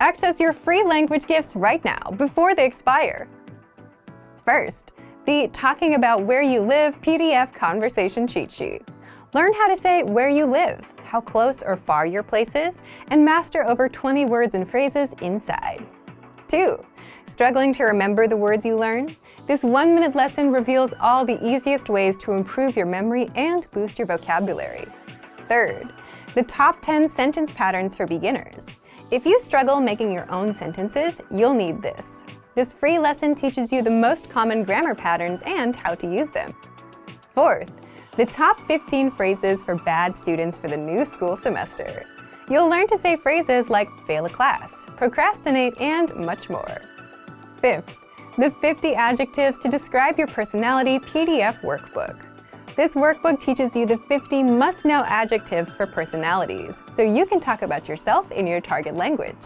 Access your free language gifts right now before they expire. First, the Talking About Where You Live PDF Conversation Cheat Sheet. Learn how to say where you live, how close or far your place is, and master over 20 words and phrases inside. 2. Struggling to remember the words you learn? This 1-minute lesson reveals all the easiest ways to improve your memory and boost your vocabulary. Third, the Top 10 Sentence Patterns for Beginners. If you struggle making your own sentences, you'll need this. This free lesson teaches you the most common grammar patterns and how to use them. Fourth, the Top 15 Phrases for Bad Students for the New School Semester. You'll learn to say phrases like fail a class, procrastinate, and much more. Fifth, the 50 Adjectives to Describe Your Personality PDF Workbook. This workbook teaches you the 50 must-know adjectives for personalities, so you can talk about yourself in your target language.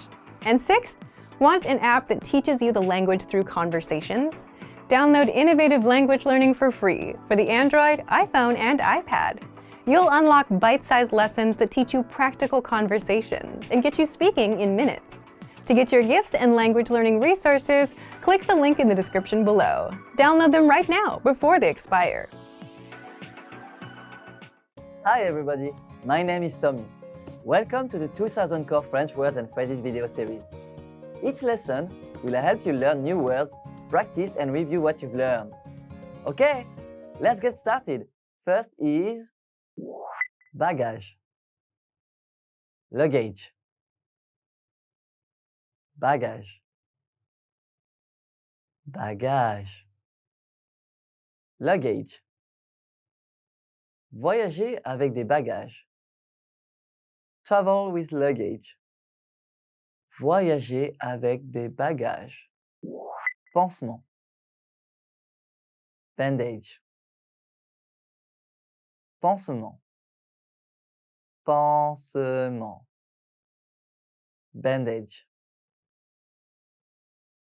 And sixth, want an app that teaches you the language through conversations? Download innovative language learning for free for the Android, iPhone, and iPad. You'll unlock bite-sized lessons that teach you practical conversations and get you speaking in minutes. To get your gifts and language learning resources, click the link in the description below. Download them right now before they expire. Hi everybody, my name is Tommy. Welcome to the 2000 Core French Words and Phrases video series. Each lesson will help you learn new words, practice and review what you've learned. Okay, let's get started. First is bagage, luggage, bagage, bagage, luggage. Voyager avec des bagages. Travel with luggage. Voyager avec des bagages. Pansement. Bandage. Pansement. Pansement. Bandage.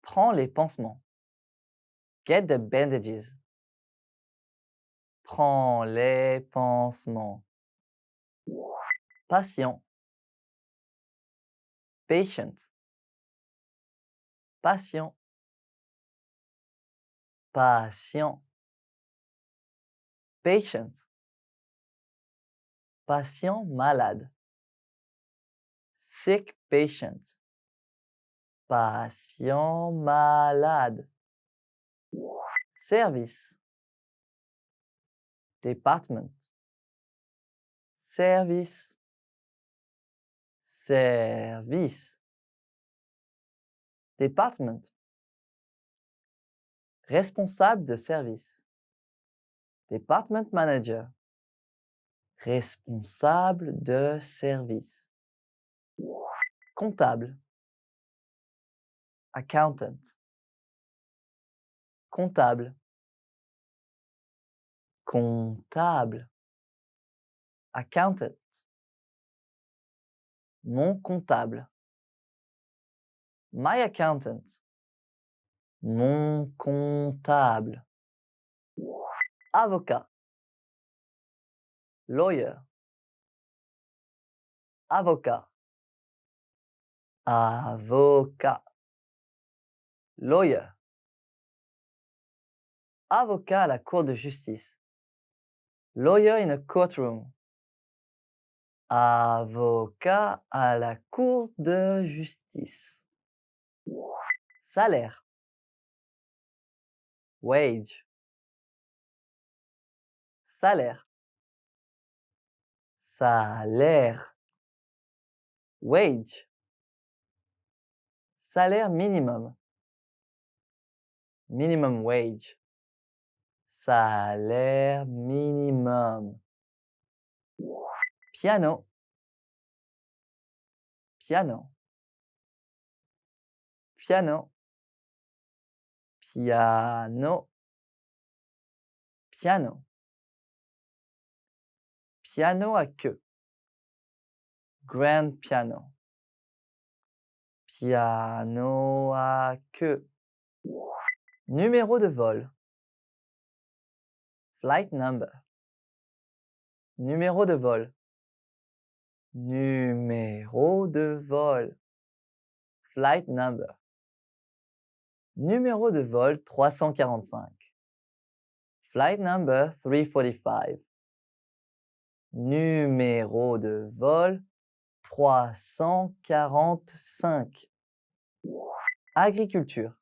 Prends les pansements. Get the bandages. Prends les pansements. Patient. Patient. Patient. Patient. Patient. Patient malade. Sick patient. Patient malade. Service. Department. Service. Service. Department. Responsable de service. Department manager. Responsable de service. Comptable. Accountant. Comptable. Comptable. Accountant. Mon comptable. My accountant. Mon comptable. Avocat. Lawyer. Avocat. Avocat. Lawyer. Avocat à la cour de justice. Lawyer in a courtroom. Avocat à la cour de justice. Salaire. Wage. Salaire. Salaire. Wage. Salaire minimum. Minimum wage. Salaire minimum. Piano. Piano. Piano. Piano. Piano. Piano à queue. Grand piano. Piano à queue. Numéro de vol. Flight number. Numéro de vol. Numéro de vol. Flight number. Numéro de vol 345. Flight number 345. Numéro de vol 345. Agriculture.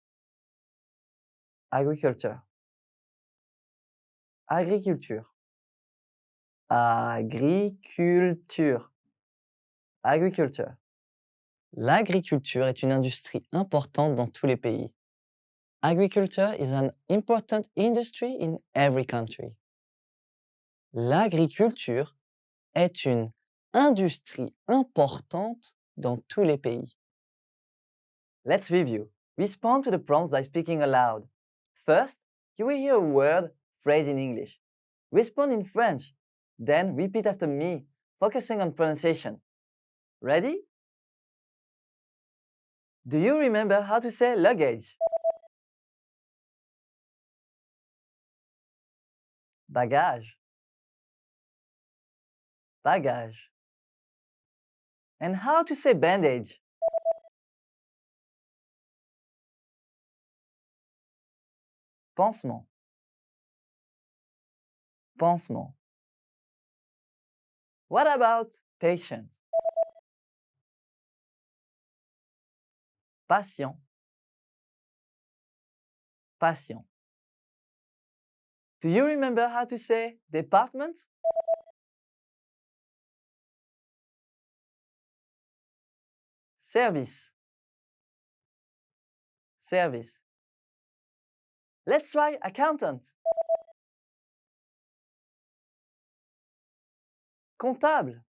Agriculture. Agriculture. Agriculture. Agriculture. L'agriculture est une industrie importante dans tous les pays. Agriculture is an important industry in every country. L'agriculture est une industrie importante dans tous les pays. Let's review. Respond to the prompts by speaking aloud. First, you will hear a word, phrase in English. Respond in French. Then repeat after me, focusing on pronunciation. Ready? Do you remember how to say luggage? Bagage. Bagage. And how to say bandage? Pansement. Pansement. What about patient? Patient. Patient. Do you remember how to say department? Service. Service. Let's try accountant. Comptable.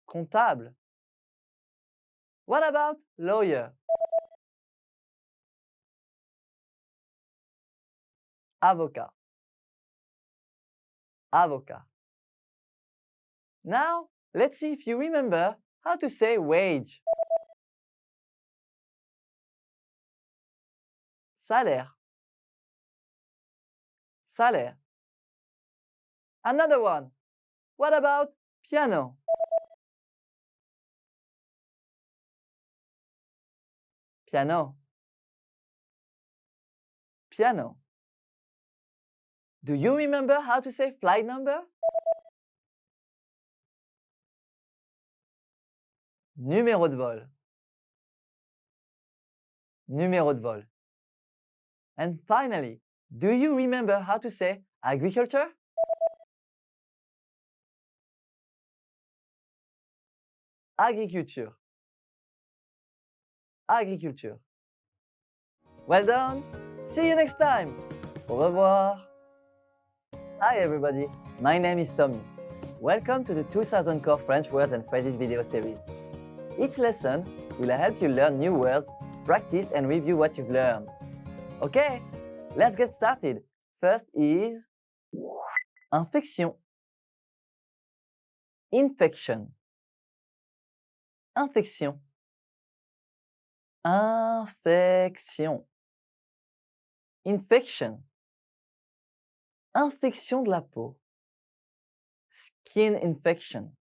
Comptable. What about lawyer? Avocat. Avocat. Now, let's see if you remember how to say wage. Salaire. Salaire. Another one. What about piano? Piano. Piano. Do you remember how to say flight number? Numéro de vol. Numéro de vol. And finally, do you remember how to say agriculture? Agriculture. Agriculture. Well done. See you next time. Au revoir. Hi everybody, my name is Tommy. Welcome to the 2000 Core French Words and Phrases video series. Each lesson will help you learn new words, practice and review what you've learned. Okay, let's get started. First is infection. Infection. Infection. Infection. Infection. Infection de la peau. Skin infection.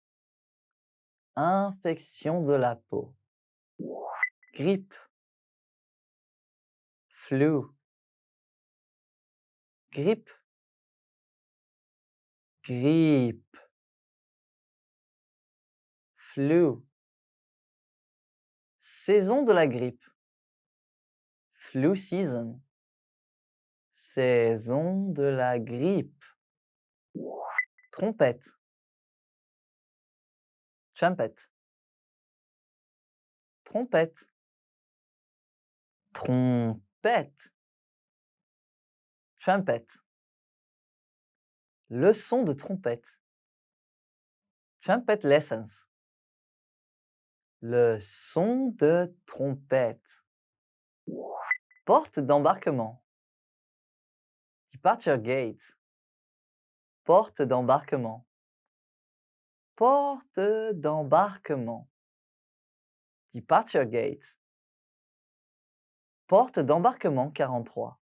Infection de la peau. Grippe. Flu. Grippe. Grippe. Flu. Saison de la grippe. Flu season. Saison de la grippe. Trompette. Trumpet. Trompette. Trompette. Trumpet. Leçon de trompette. Trumpet lessons. Leçon de trompette. Porte d'embarquement. Departure gate. Porte d'embarquement. Porte d'embarquement. Departure gate. Porte d'embarquement 43.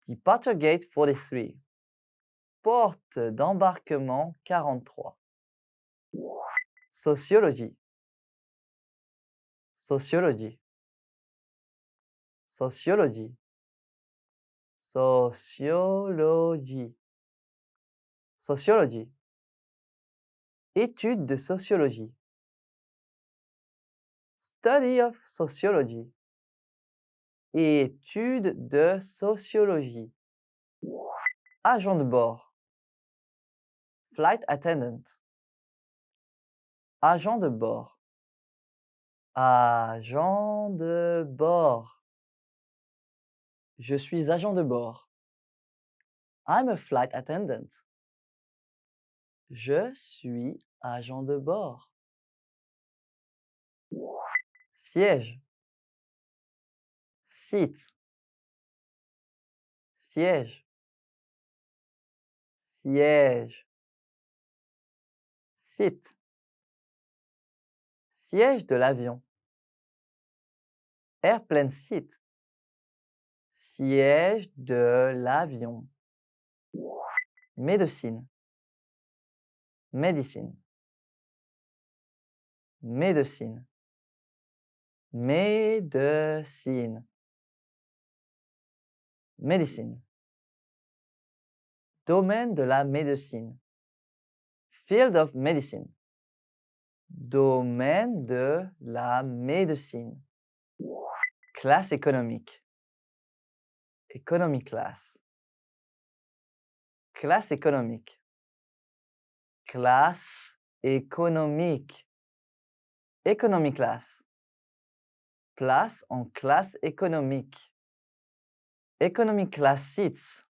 Departure gate 43. Porte d'embarquement 43. Sociologie. Sociology. Sociology. Sociology. Sociology. Étude de sociologie. Study of sociology. Étude de sociologie. Agent de bord. Flight attendant. Agent de bord. Agent de bord. Je suis agent de bord. I'm a flight attendant. Je suis agent de bord. Siège. Seat. Siège. Siège. Seat. Siège de l'avion. Airplane seat. Siège de l'avion. Médecine. Médecine. Médecine. Médecine. Médecine. Domaine de la médecine. Field of medicine. Domaine de la médecine. Classe économique. Economy class. Classe économique. Classe économique. Economy class. Place en classe économique. Economy class seats.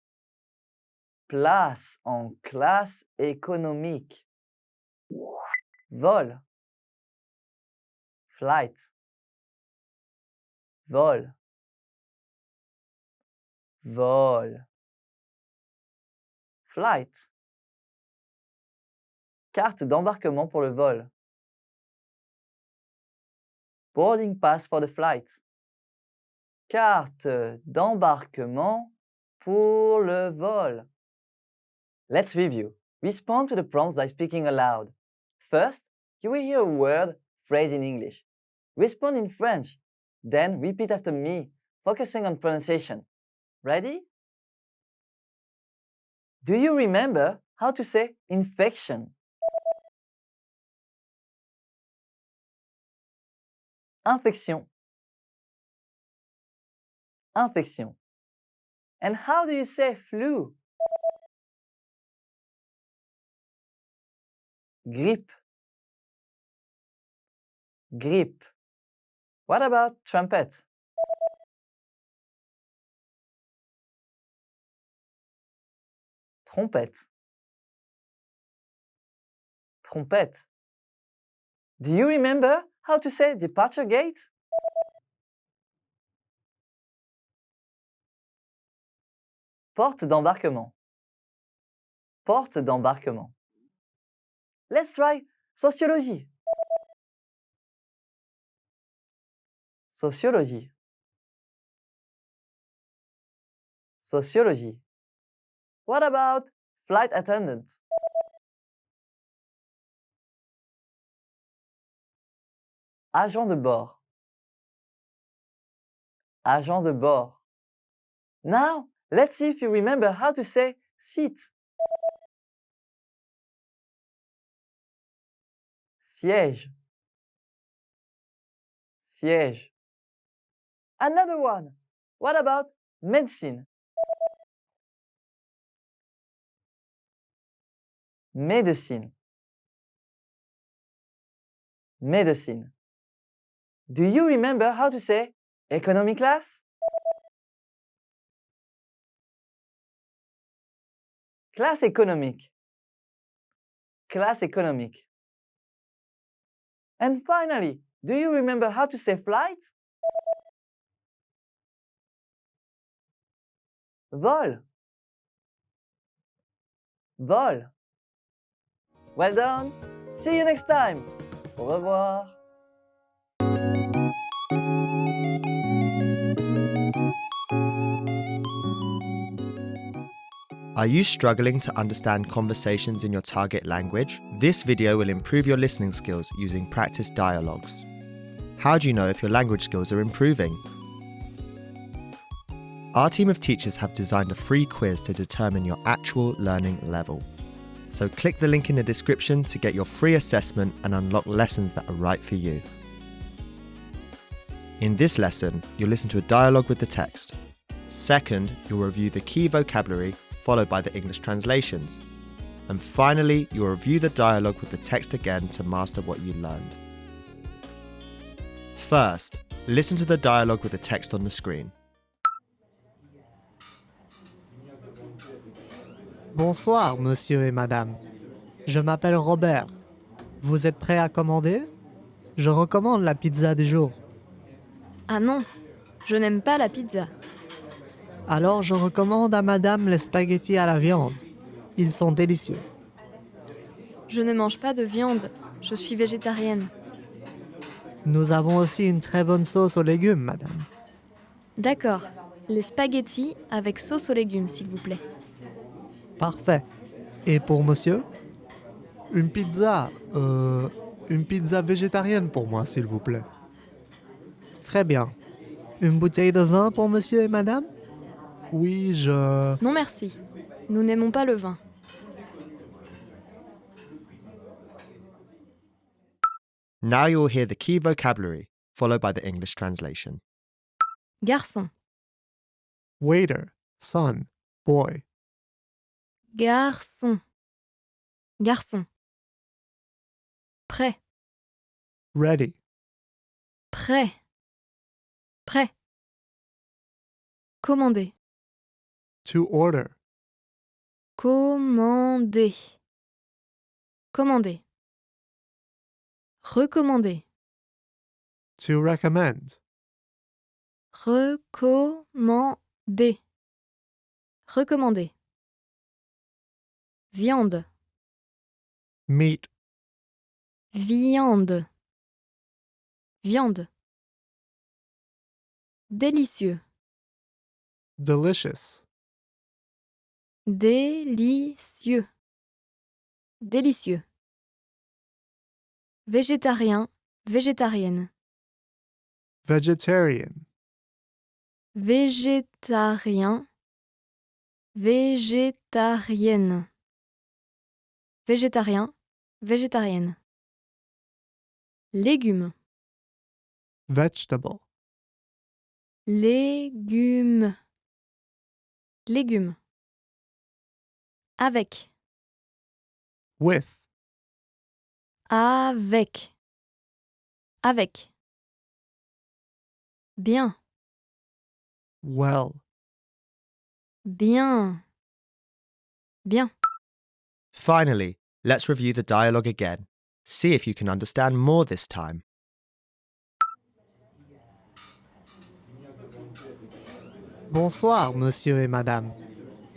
Place en classe économique. Vol. Flight. Vol. Vol. Flight. Carte d'embarquement pour le vol. Boarding pass for the flight. Carte d'embarquement pour le vol. Let's review. Respond to the prompts by speaking aloud. First, you will hear a word, phrase in English. Respond in French. Then repeat after me, focusing on pronunciation. Ready? Do you remember how to say infection? Infection. Infection. And how do you say flu? Grippe. Grippe. What about trumpet? Trompette. Trompette. Do you remember how to say departure gate? Porte d'embarquement. Porte d'embarquement. Let's try sociology. Sociology. Sociology. What about flight attendant? Agent de bord. Agent de bord. Now, let's see if you remember how to say seat. Siège. Siège. Another one. What about médecine? Médecine. Médecine. Do you remember how to say economy class? Classe économique. Classe économique. And finally, do you remember how to say flight? Vol. Vol. Well done. See you next time. Au revoir. Are you struggling to understand conversations in your target language? This video will improve your listening skills using practice dialogues. How do you know if your language skills are improving? Our team of teachers have designed a free quiz to determine your actual learning level. So click the link in the description to get your free assessment and unlock lessons that are right for you. In this lesson, you'll listen to a dialogue with the text. Second, you'll review the key vocabulary, followed by the English translations. And finally, you'll review the dialogue with the text again to master what you learned. First, listen to the dialogue with the text on the screen. Bonsoir, monsieur et madame. Je m'appelle Robert. Vous êtes prêts à commander? Je recommande la pizza du jour. Ah non, je n'aime pas la pizza. Alors je recommande à madame les spaghettis à la viande. Ils sont délicieux. Je ne mange pas de viande, je suis végétarienne. Nous avons aussi une très bonne sauce aux légumes, madame. D'accord, les spaghettis avec sauce aux légumes, s'il vous plaît. Parfait. Et pour monsieur? Une pizza végétarienne pour moi, s'il vous plaît. Très bien. Une bouteille de vin pour monsieur et madame? Oui, Non merci, nous n'aimons pas le vin. Now you'll hear the key vocabulary, followed by the English translation. Garçon, Waiter, son, boy. garçon, garçon. Prêt, Ready, prêt, prêt. Commander, to order. commander, commander. Recommander, To recommend. recommander, recommander. Viande, Meat, viande, viande. Délicieux, delicious. délicieux, délicieux. Végétarien, végétarienne, Vegetarian. végétarien, végétarienne, végétarien, végétarienne. Légumes, Vegetable. légumes, légumes. Avec, With. avec, avec. Bien, Well. bien, bien. Finally, let's review the dialogue again. See if you can understand more this time. Bonsoir, monsieur et madame.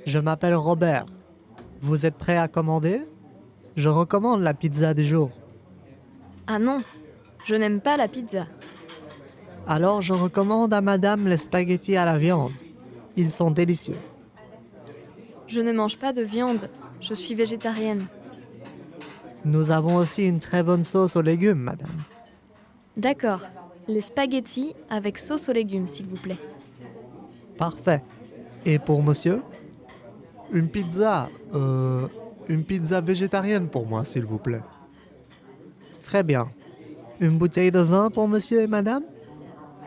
Je m'appelle Robert. Vous êtes prêts à commander? Je recommande la pizza du jour. Ah non, je n'aime pas la pizza. Alors je recommande à madame les spaghettis à la viande. Ils sont délicieux. Je ne mange pas de viande, je suis végétarienne. Nous avons aussi une très bonne sauce aux légumes, madame. D'accord, les spaghettis avec sauce aux légumes, s'il vous plaît. Parfait. Et pour monsieur? Une pizza végétarienne pour moi, s'il vous plaît. Très bien. Une bouteille de vin pour monsieur et madame?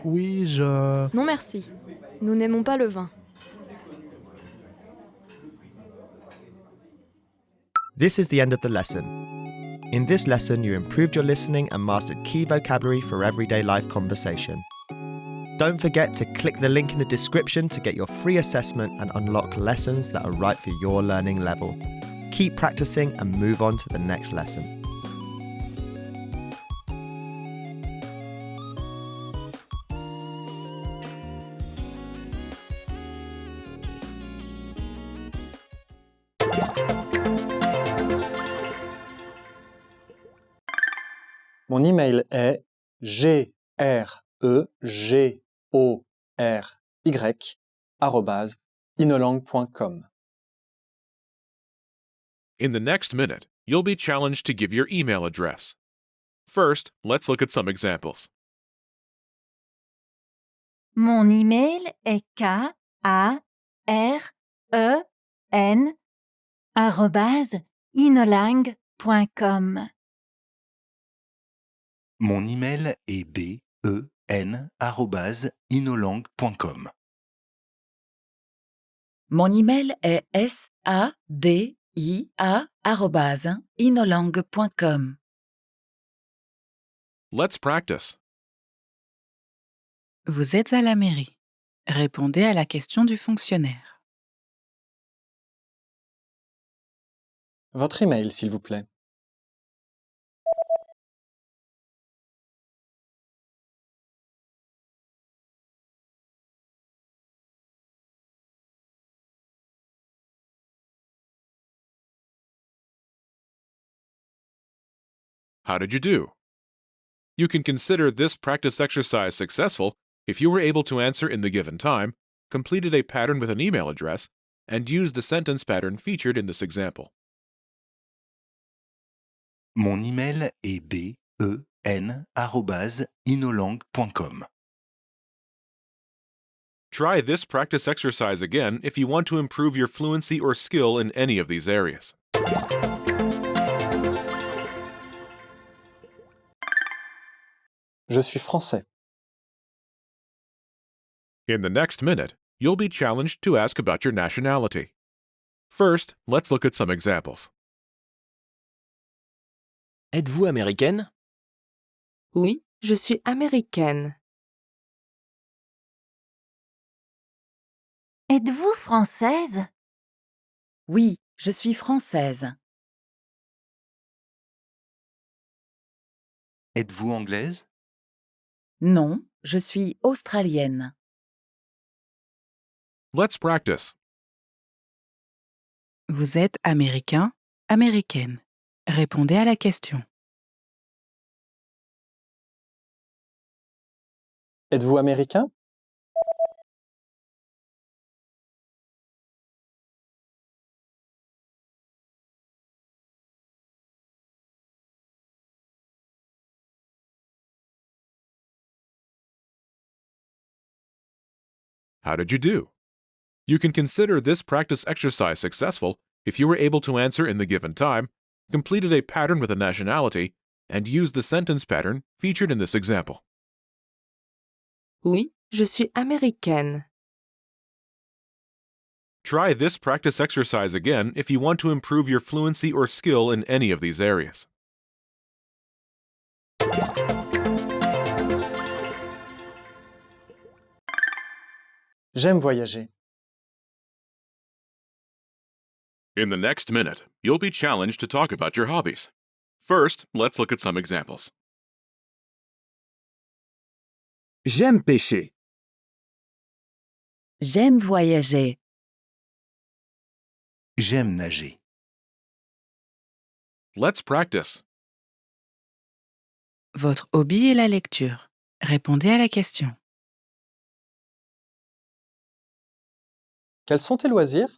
Oui, Non merci, nous n'aimons pas le vin. This is the end of the lesson. In this lesson, you improved your listening and mastered key vocabulary for everyday life conversation. Don't forget to click the link in the description to get your free assessment and unlock lessons that are right for your learning level. Keep practicing and move on to the next lesson. Mon email est gregory@inolangue.com. In the next minute, you'll be challenged to give your email address. First, let's look at some examples. Mon email est karen@inolang.com. Mon email est ben@inolang.com. Mon email est sadia@inolang.com. Let's practice. Vous êtes à la mairie. Répondez à la question du fonctionnaire. Votre email, s'il vous plaît. How did you do? You can consider this practice exercise successful if you were able to answer in the given time, completed a pattern with an email address, and used the sentence pattern featured in this example. Mon email est ben@inolang.com. Try this practice exercise again if you want to improve your fluency or skill in any of these areas. Je suis français. In the next minute, you'll be challenged to ask about your nationality. First, let's look at some examples. Êtes-vous américaine? Oui, je suis américaine. Êtes-vous française? Oui, je suis française. Êtes-vous anglaise? Non, je suis australienne. Let's practice. Vous êtes américain, américaine. Répondez à la question. Êtes-vous américain? How did you do? You can consider this practice exercise successful if you were able to answer in the given time, completed a pattern with a nationality, and used the sentence pattern featured in this example. Oui, je suis américaine. Try this practice exercise again if you want to improve your fluency or skill in any of these areas. J'aime voyager. In the next minute, you'll be challenged to talk about your hobbies. First, let's look at some examples. J'aime pêcher. J'aime voyager. J'aime nager. Let's practice. Votre hobby est la lecture. Répondez à la question. Quels sont tes loisirs?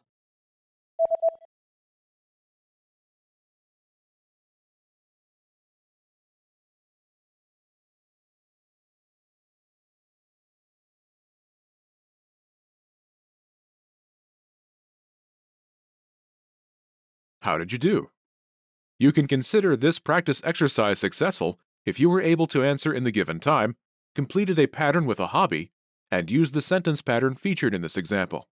How did you do? You can consider this practice exercise successful if you were able to answer in the given time, completed a pattern with a hobby, and used the sentence pattern featured in this example.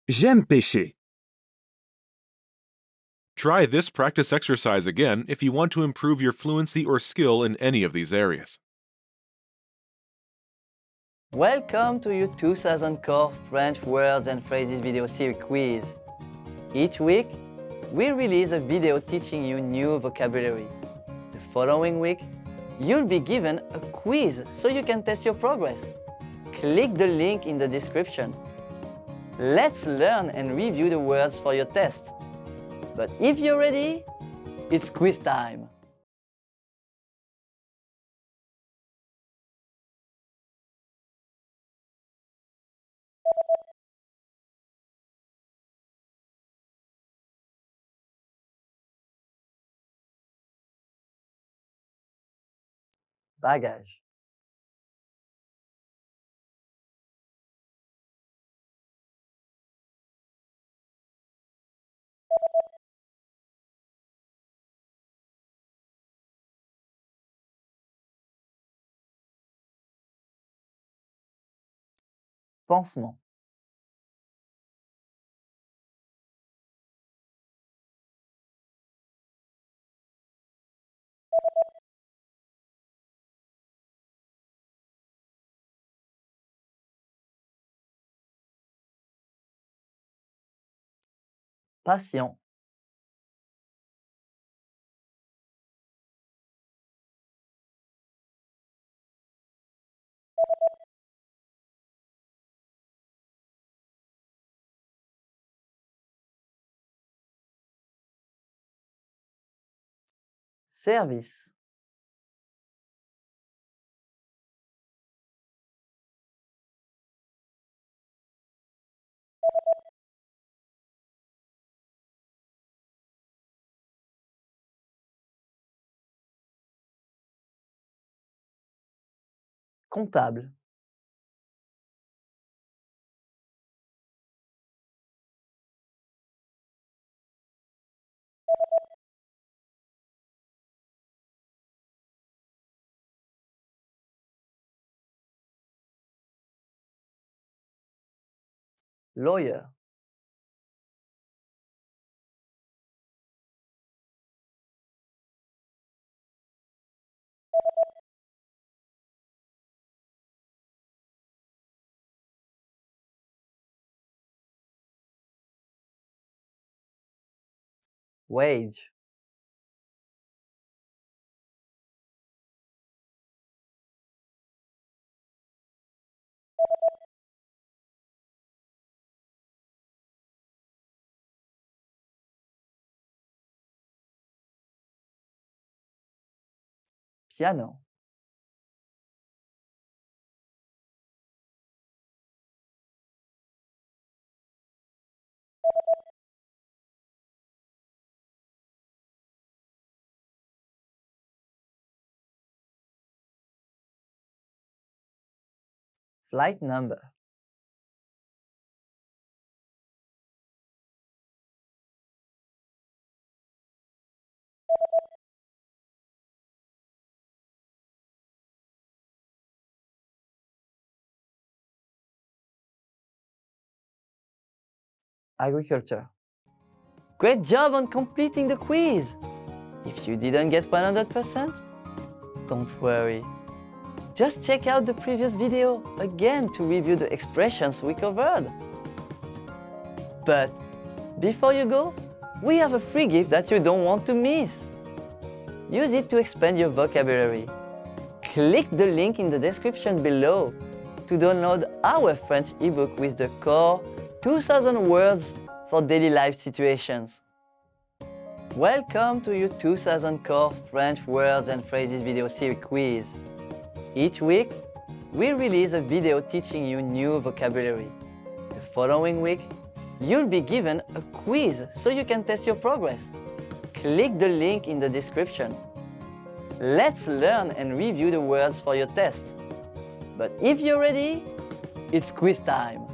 J'aime pêcher. Try this practice exercise again if you want to improve your fluency or skill in any of these areas. Welcome to your 2000 Core French Words and Phrases video series quiz. Each week, we release a video teaching you new vocabulary. The following week, you'll be given a quiz so you can test your progress. Click the link in the description. Let's learn and review the words for your test. But if you're ready, it's quiz time. Bagage. Pansement. Patient. Service. Comptable. Lawyer. Wage. Piano. Flight number. Agriculture. Great job on completing the quiz! If you didn't get 100%, don't worry. Just check out the previous video again to review the expressions we covered. But before you go, we have a free gift that you don't want to miss. Use it to expand your vocabulary. Click the link in the description below to download our French ebook with the core 2000 words for daily life situations. Welcome to your 2000 core French words and phrases video series quiz. Each week, we release a video teaching you new vocabulary. The following week, you'll be given a quiz so you can test your progress. Click the link in the description. Let's learn and review the words for your test. But if you're ready, it's quiz time.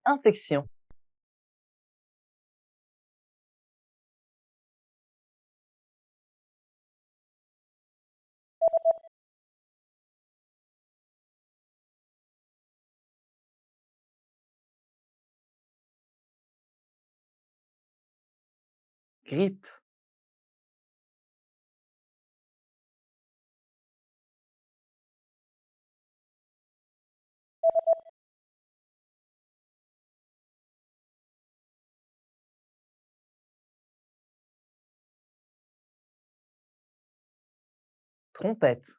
Infection. Grippe. Trompette.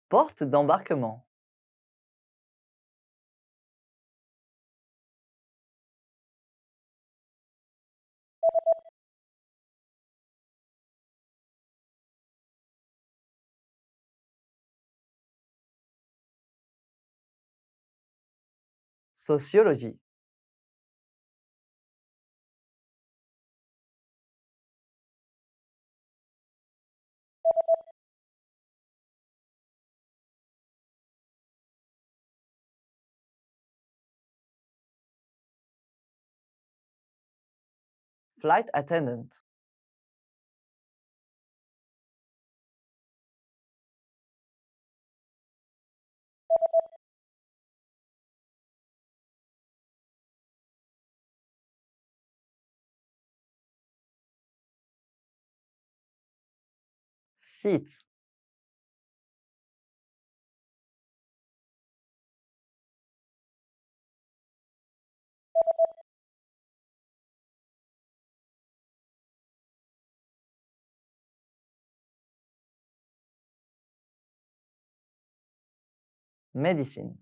Porte d'embarquement. Sociology. Flight attendant. Seat. Medicine.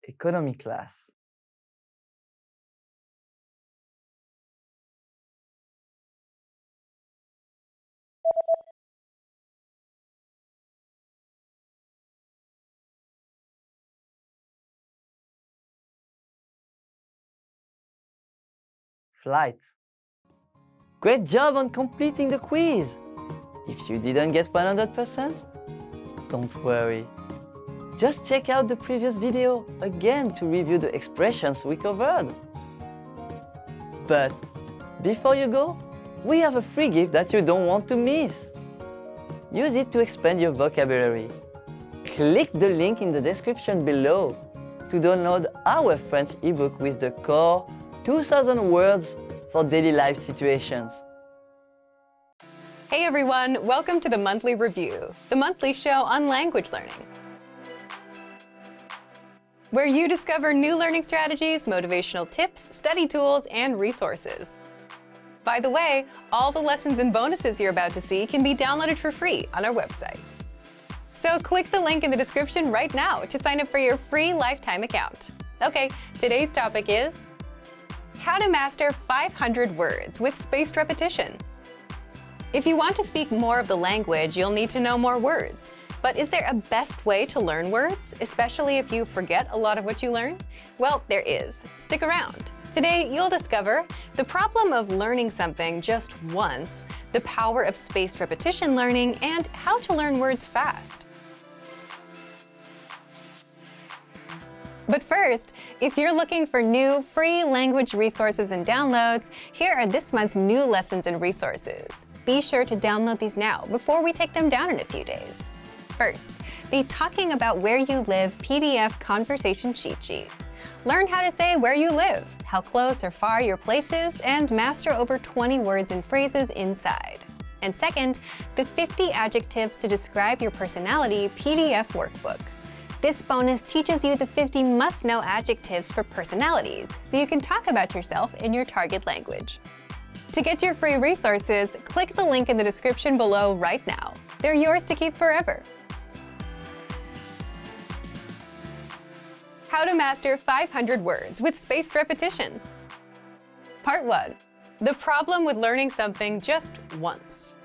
Economy class. Flight. Great job on completing the quiz! If you didn't get 100%, don't worry. Just check out the previous video again to review the expressions we covered. But before you go, we have a free gift that you don't want to miss. Use it to expand your vocabulary. Click the link in the description below to download our French ebook with the core 2000 words for daily life situations. Hey everyone, welcome to the Monthly Review, the monthly show on language learning, where you discover new learning strategies, motivational tips, study tools, and resources. By the way, all the lessons and bonuses you're about to see can be downloaded for free on our website. So click the link in the description right now to sign up for your free lifetime account. Okay, today's topic is how to master 500 words with spaced repetition. If you want to speak more of the language, you'll need to know more words. But is there a best way to learn words, especially if you forget a lot of what you learn? Well, there is. Stick around. Today, you'll discover the problem of learning something just once, the power of spaced repetition learning, and how to learn words fast. But first, if you're looking for new free language resources and downloads, here are this month's new lessons and resources. Be sure to download these now before we take them down in a few days. First, the Talking About Where You Live PDF conversation cheat sheet. Learn how to say where you live, how close or far your place is, and master over 20 words and phrases inside. And second, the 50 adjectives to describe your personality PDF workbook. This bonus teaches you the 50 must-know adjectives for personalities, so you can talk about yourself in your target language. To get your free resources, click the link in the description below right now. They're yours to keep forever. How to master 500 words with spaced repetition. Part 1. The problem with learning something just once.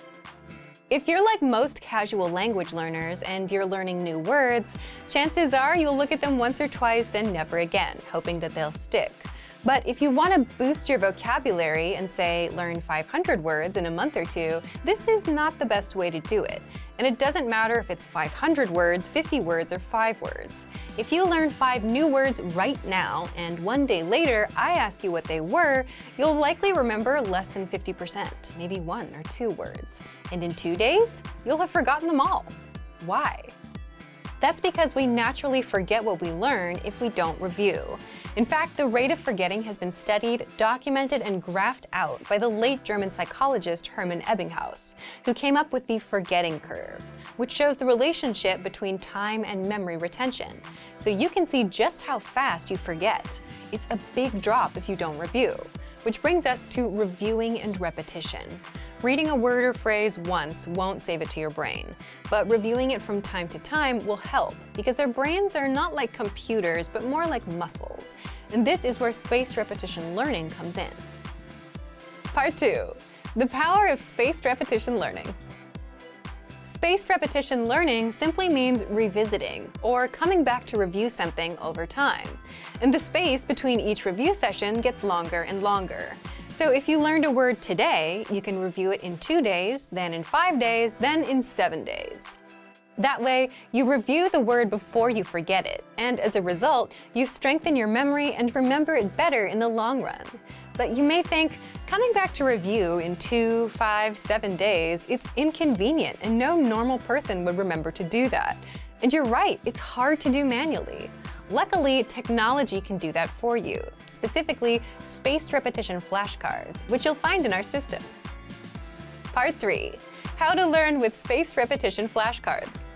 If you're like most casual language learners and you're learning new words, chances are you'll look at them once or twice and never again, hoping that they'll stick. But if you want to boost your vocabulary and say, learn 500 words in a month or two, this is not the best way to do it. And it doesn't matter if it's 500 words, 50 words, or 5 words. If you learn 5 new words right now, and one day later I ask you what they were, you'll likely remember less than 50%, maybe 1 or 2 words. And in 2 days, you'll have forgotten them all. Why? That's because we naturally forget what we learn if we don't review. In fact, the rate of forgetting has been studied, documented, and graphed out by the late German psychologist Hermann Ebbinghaus, who came up with the forgetting curve, which shows the relationship between time and memory retention. So you can see just how fast you forget. It's a big drop if you don't review. which brings us to reviewing and repetition. Reading a word or phrase once won't save it to your brain, but reviewing it from time to time will help because our brains are not like computers, but more like muscles. And this is where spaced repetition learning comes in. Part 2. The power of spaced repetition learning. Spaced repetition learning simply means revisiting, or coming back to review something over time. And the space between each review session gets longer and longer. So if you learned a word today, you can review it in 2 days, then in 5 days, then in 7 days. That way, you review the word before you forget it, and as a result, you strengthen your memory and remember it better in the long run. But you may think, coming back to review in 2, 5, 7 days, it's inconvenient and no normal person would remember to do that. And you're right, it's hard to do manually. Luckily, technology can do that for you, specifically spaced repetition flashcards, which you'll find in our system. Part 3. How to learn with spaced repetition flashcards.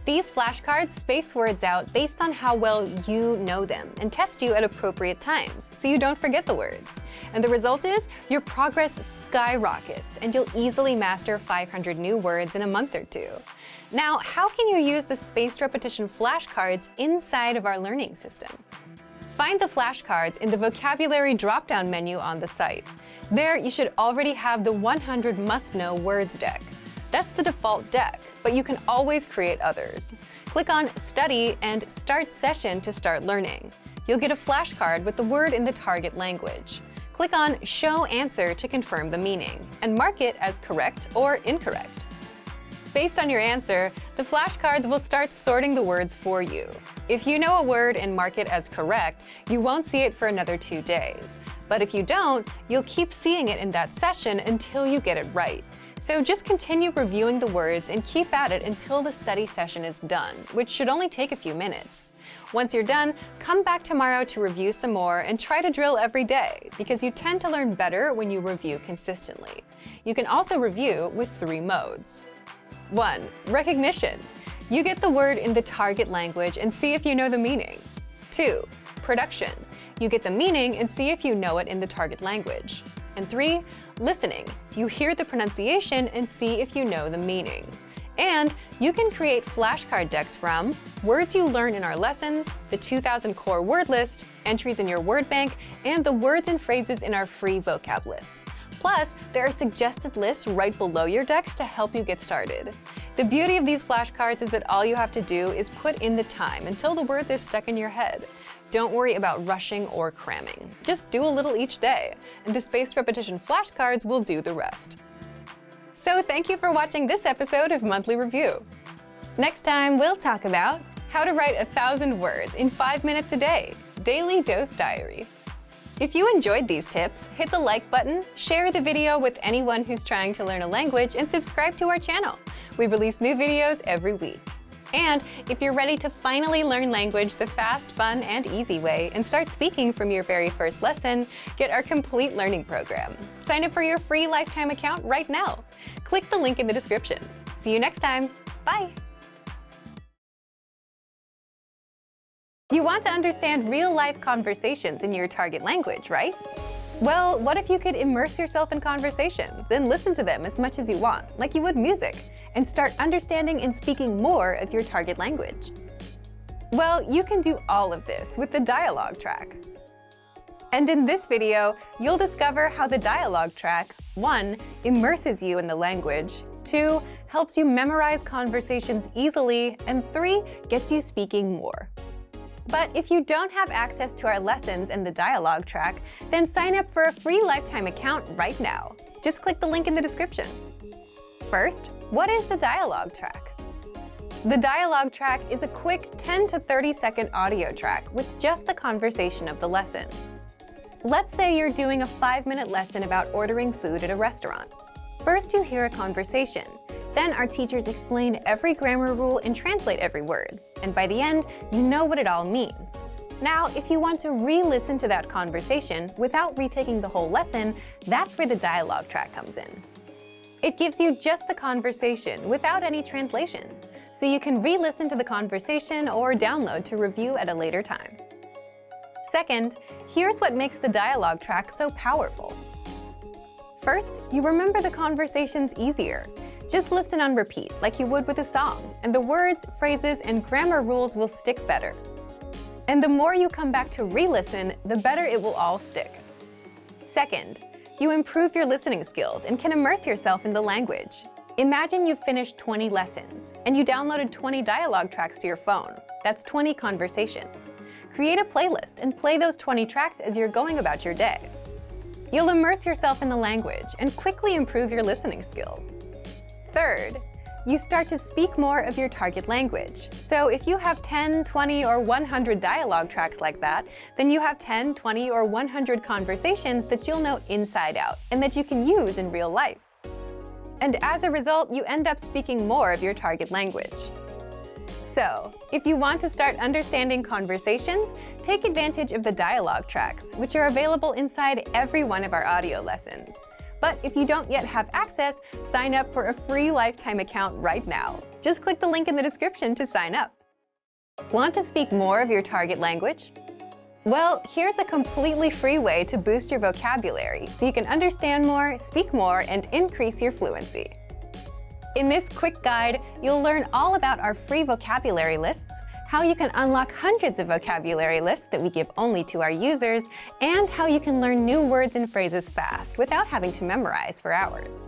These flashcards space words out based on how well you know them and test you at appropriate times so you don't forget the words. And the result is your progress skyrockets and you'll easily master 500 new words in a month or 2. Now, how can you use the spaced repetition flashcards inside of our learning system? Find the flashcards in the vocabulary drop-down menu on the site. There, you should already have the 100 must-know words deck. That's the default deck, but you can always create others. Click on Study and Start Session to start learning. You'll get a flashcard with the word in the target language. Click on Show Answer to confirm the meaning, and mark it as correct or incorrect. Based on your answer, the flashcards will start sorting the words for you. If you know a word and mark it as correct, you won't see it for another 2 days. But if you don't, you'll keep seeing it in that session until you get it right. So just continue reviewing the words and keep at it until the study session is done, which should only take a few minutes. Once you're done, come back tomorrow to review some more and try to drill every day, because you tend to learn better when you review consistently. You can also review with 3 modes. 1. Recognition. You get the word in the target language and see if you know the meaning. 2. Production. You get the meaning and see if you know it in the target language. And 3. Listening. You hear the pronunciation and see if you know the meaning. And you can create flashcard decks from words you learn in our lessons, the 2000 core word list, entries in your word bank, and the words and phrases in our free vocab lists. Plus, there are suggested lists right below your decks to help you get started. The beauty of these flashcards is that all you have to do is put in the time until the words are stuck in your head. Don't worry about rushing or cramming. Just do a little each day, and the spaced repetition flashcards will do the rest. So thank you for watching this episode of Monthly Review. Next time, we'll talk about how to write 1,000 words in 5 minutes a day, Daily Dose Diary. If you enjoyed these tips, hit the like button, share the video with anyone who's trying to learn a language, and subscribe to our channel. We release new videos every week. And if you're ready to finally learn language the fast, fun, and easy way and start speaking from your very first lesson, get our complete learning program. Sign up for your free lifetime account right now. Click the link in the description. See you next time. Bye! You want to understand real-life conversations in your target language, right? Well, what if you could immerse yourself in conversations and listen to them as much as you want, like you would music, and start understanding and speaking more of your target language? Well, you can do all of this with the dialogue track. And in this video, you'll discover how the dialogue track, 1. Immerses you in the language, 2. Helps you memorize conversations easily, and 3. Gets you speaking more. But if you don't have access to our lessons and the dialogue track, then sign up for a free lifetime account right now. Just click the link in the description. First, what is the dialogue track? The dialogue track is a quick 10 to 30 second audio track with just the conversation of the lesson. Let's say you're doing a 5-minute lesson about ordering food at a restaurant. First, you hear a conversation. Then our teachers explain every grammar rule and translate every word. And by the end, you know what it all means. Now, if you want to re-listen to that conversation without retaking the whole lesson, that's where the dialogue track comes in. It gives you just the conversation without any translations, so you can re-listen to the conversation or download to review at a later time. Second, here's what makes the dialogue track so powerful. First, you remember the conversations easier. Just listen on repeat, like you would with a song, and the words, phrases, and grammar rules will stick better. And the more you come back to re-listen, the better it will all stick. Second, you improve your listening skills and can immerse yourself in the language. Imagine you've finished 20 lessons, and you downloaded 20 dialogue tracks to your phone. That's 20 conversations. Create a playlist and play those 20 tracks as you're going about your day. You'll immerse yourself in the language and quickly improve your listening skills. Third, you start to speak more of your target language. So if you have 10, 20, or 100 dialogue tracks like that, then you have 10, 20, or 100 conversations that you'll know inside out and that you can use in real life. And as a result, you end up speaking more of your target language. So, if you want to start understanding conversations, take advantage of the dialogue tracks, which are available inside every one of our audio lessons. But if you don't yet have access, sign up for a free lifetime account right now. Just click the link in the description to sign up. Want to speak more of your target language? Well, here's a completely free way to boost your vocabulary so you can understand more, speak more, and increase your fluency. In this quick guide, you'll learn all about our free vocabulary lists, how you can unlock hundreds of vocabulary lists that we give only to our users, and how you can learn new words and phrases fast without having to memorize for hours.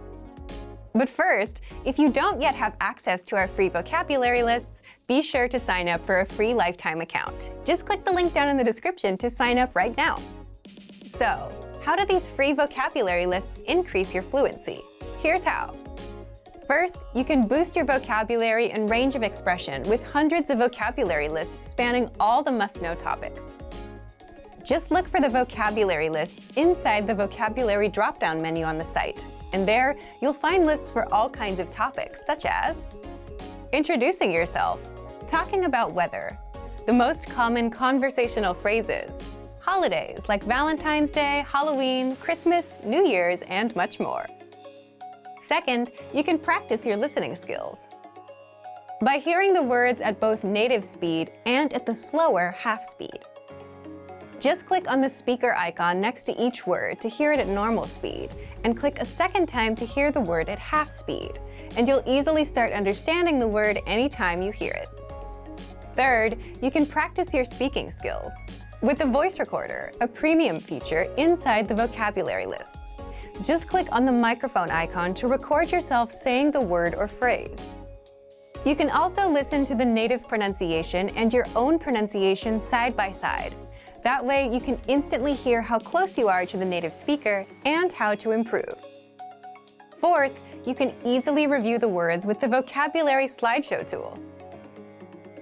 But first, if you don't yet have access to our free vocabulary lists, be sure to sign up for a free lifetime account. Just click the link down in the description to sign up right now. So, how do these free vocabulary lists increase your fluency? Here's how. First, you can boost your vocabulary and range of expression with hundreds of vocabulary lists spanning all the must-know topics. Just look for the vocabulary lists inside the vocabulary drop-down menu on the site, and there you'll find lists for all kinds of topics, such as introducing yourself, talking about weather, the most common conversational phrases, holidays like Valentine's Day, Halloween, Christmas, New Year's, and much more. Second, you can practice your listening skills. By hearing the words at both native speed and at the slower half speed. Just click on the speaker icon next to each word to hear it at normal speed, and click a second time to hear the word at half speed, and you'll easily start understanding the word anytime you hear it. Third, you can practice your speaking skills with the voice recorder, a premium feature inside the vocabulary lists. Just click on the microphone icon to record yourself saying the word or phrase. You can also listen to the native pronunciation and your own pronunciation side by side. That way, you can instantly hear how close you are to the native speaker and how to improve. Fourth, you can easily review the words with the vocabulary slideshow tool.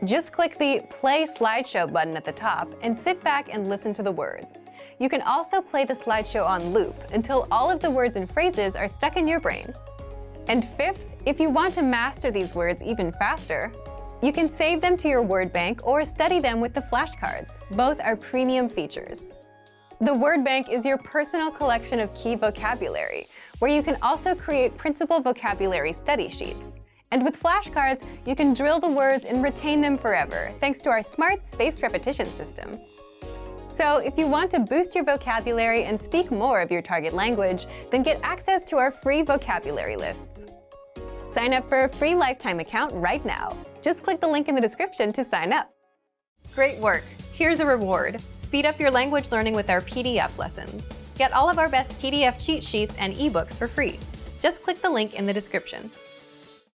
Just click the Play Slideshow button at the top and sit back and listen to the words. You can also play the slideshow on loop until all of the words and phrases are stuck in your brain. And fifth, if you want to master these words even faster, you can save them to your word bank or study them with the flashcards. Both are premium features. The word bank is your personal collection of key vocabulary, where you can also create printable vocabulary study sheets. And with flashcards, you can drill the words and retain them forever, thanks to our smart spaced repetition system. So if you want to boost your vocabulary and speak more of your target language, then get access to our free vocabulary lists. Sign up for a free lifetime account right now. Just click the link in the description to sign up. Great work! Here's a reward. Speed up your language learning with our PDF lessons. Get all of our best PDF cheat sheets and ebooks for free. Just click the link in the description.